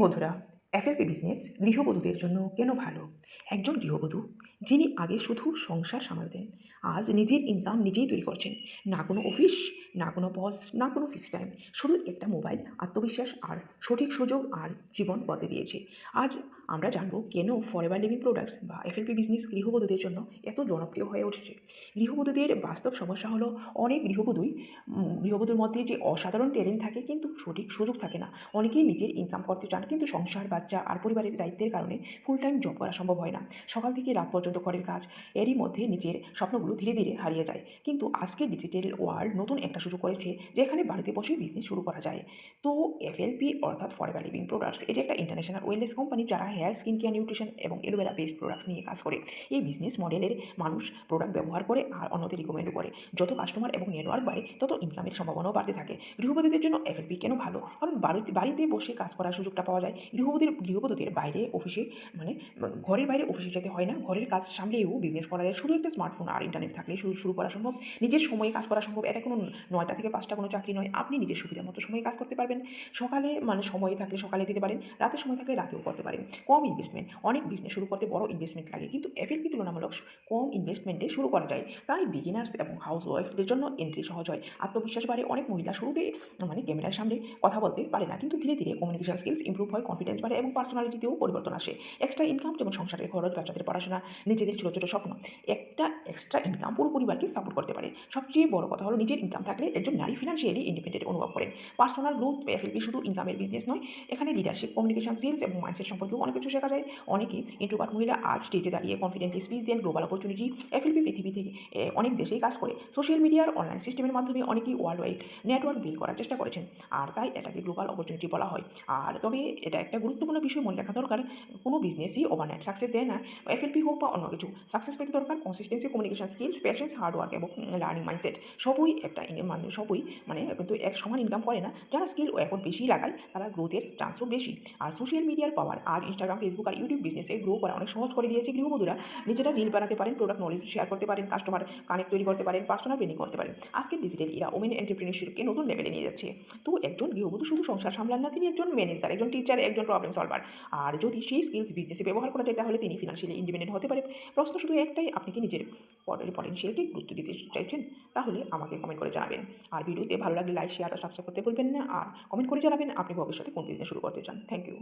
বন্ধুরা, FLP business গৃহবধূদের জন্য কেন ভালো? একজন গৃহবধূ যিনি আগে শুধু সংসার সামালতেন, আজ নিজের ইনকাম নিজেই তৈরি করছেন। না কোনো অফিস, না কোনো বস, না কোনো ফিক্সড টাইম। শুধু একটা মোবাইল, আত্মবিশ্বাস আর সঠিক সুযোগ আর জীবন বদলে দিয়েছে। আজ আমরা জানবো কেন ফরএভার লিভিং প্রোডাক্টস বা এফএলপি বিজনেস গৃহবধূদের জন্য এত জনপ্রিয় হয়ে উঠছে। গৃহবধূদের বাস্তব সমস্যা হলো অনেক গৃহবধূর মধ্যে যে অসাধারণ ট্যালেন্ট থাকে কিন্তু সঠিক সুযোগ থাকে না। অনেকেই নিজের ইনকাম করতে চান কিন্তু সংসার, বাচ্চা আর পরিবারের দায়িত্বের কারণে ফুল টাইম জব করা সম্ভব হয় না। সকাল থেকে রাত পর্যন্ত ঘরের কাজ, এরই মধ্যে নিজের স্বপ্নগুলো ধীরে ধীরে হারিয়ে যায়। কিন্তু আজকে ডিজিটাল ওয়ার্ল্ড নতুন একটা সুযোগ করেছে যেখানে বাড়িতে বসেই বিজনেস শুরু করা যায়। তো এফএলপি অর্থাৎ ফরএভার লিভিং প্রোডাক্টস এটি একটা ইন্টারন্যাশনাল ওয়েলনেস কোম্পানি যারা হেয়ার, স্কিন কেয়ার, নিউট্রিশন এবং এলোভেরা বেসড প্রোডাক্টস নিয়ে কাজ করে। এই বিজনেস মডেলের মানুষ প্রোডাক্ট ব্যবহার করে আর অন্যদের রিকমেন্ড করে। যত কাস্টমার এবং নেটওয়ার্ক বাড়ে তত ইনকামের সম্ভাবনাও বাড়তে থাকে। গৃহবধূদের জন্য এফএলপি কেন ভালো? কারণ বাড়িতে বসে কাজ করার সুযোগটা পাওয়া যায়। গৃহবধূদের বাইরে অফিসে মানে ঘরের বাইরে অফিসে যেতে হয় না। ঘরের কাজ সামলেও বিজনেস করা যায়। শুধু একটা স্মার্টফোন আর ইন্টারনেট থাকলে শুরু করা সম্ভব। নিজের সময়ে কাজ করা সম্ভব। এটা কোনো ৯টা থেকে ৫টা কোনো চাকরি নয়। আপনি নিজের সুবিধা মতো সময়ে কাজ করতে পারবেন। সকালে সময় থাকলে সকালে দিতে পারেন, রাতের সময় থাকলে রাতেও করতে পারেন। কম ইনভেস্টমেন্ট। অনেক বিজনেস শুরু করতে বড় ইনভেস্টমেন্ট লাগে কিন্তু এফএলপি তুলনামূলক কম ইনভেস্টমেন্টে শুরু করা যায়। তাই বিগিনার্স এবং হাউস ওয়াইফদের জন্য এন্ট্রি সহজ হয়। আত্মবিশ্বাস বাড়ে। অনেক মহিলা শুরুতে ক্যামেরার সামনে কথা বলতে পারে না কিন্তু ধীরে ধীরে কমিউনিকেশন স্কিলস ইমপ্রুভ হয়, কনফিডেন্স বাড়ে এবং পার্সোনালিটিতেও পরিবর্তন আসে। এক্সট্রা ইনকাম যেমন সংসারের খরচ, বাচ্চাদের পড়াশোনা, নিজেদের ছোটো ছোটো স্বপ্ন, একটা এক্সট্রা ইনকাম পুরো পরিবারকে সাপোর্ট করতে পারে। সবচেয়ে বড় কথা হলো নিজের ইনকাম থাকলে একজন নারী ফিনান্সিয়ালি ইন্ডিপেন্ডেন্ট অনুভব করেন। পার্সোনাল গ্রোথ এফএলপি শুধু ইনকামের বিজনেস নয়, এখানে লিডারশিপ, কমিউনিকেশন স্কিলস এবং মাইন্ডসেট সম্পর্কেও অনেক কিছু শেখা যায়। অনেকে ইন্ট্রোভার্ট মহিলা আজ স্টেজে দাঁড়িয়ে কনফিডেন্টলি স্পিচ দেন। গ্লোবাল অপরচুনিটি এফএলপি পৃথিবী থেকে অনেক দেশেই কাজ করে। সোশ্যাল মিডিয়ার অনলাইন সিস্টেমের মাধ্যমে অনেকেই ওয়ার্ল্ড ওয়াইড নেটওয়ার্ক বিল্ড করার চেষ্টা করেছেন আর তাই এটাকে গ্লোবাল অপরচুনিটি বলা হয়। আর তবে এটা একটা গুরুত্বপূর্ণ বিষয় মনে রাখা দরকার, কোনো বিজনেসই ওভারনাইট সাকসেস দেয় না। এফএলপি হোক বা অন্য কিছু, সাকসেস পেতে দরকার consistency, communication skills, patience, hard work এবং লার্নিং মাইন্ডসেট। সবই কিন্তু এক সমান ইনকাম করে না। যারা স্কিল ও এফোর্ট বেশি লাগায় তারা গ্রোথের চান্সও বেশি। আর সোশ্যাল মিডিয়ার পাওয়ার আজ ইনস্টাগ্রাম, ফেসবুক আর ইউটিউব বিজনেসে গ্রো করা অনেক সহজ করে দিয়েছে। গৃহবধূরা নিজেরা রিল বানাতে পারেন, প্রোডাক্ট নলেজ শেয়ার করতে পারেন, কাস্টমার কানেক্ট তৈরি করতে পারেন, পার্সোনাল ট্রেনিং করতে পারেন। আজকের ডিজিটাল এরা ওমেন এন্টারপ্রেনিউরশিপকে নতুন লেভেলে নিয়ে যাচ্ছে। তো একজন গৃহবধূ শুধু সংসার সামলান না, তিনি একজন ম্যানেজার, একজন টিচার, একজন প্রবলেম সলভার। আর যদি সেই স্কিলস বিজনেসে ব্যবহার করা যায় তাহলে তিনি ফিনান্সিয়ালি ইন্ডিপেন্ডেন্ট হতে পারে। প্রশ্ন শুধু একটাই, আপনি কি নিজের পটেনশিয়ালকে গুরুত্ব দিতে চাইছেন? তাহলে আমাকে কমেন্ট করে জানাবেন। আর ভিডিওতে ভালো লাগলে লাইক, শেয়ার আর সাবস্ক্রাইব করতে ভুলবেন না। আর কমেন্ট করে জানাবেন আপনি ভবিষ্যতে কোন বিজনেস শুরু করতে চান। Thank you.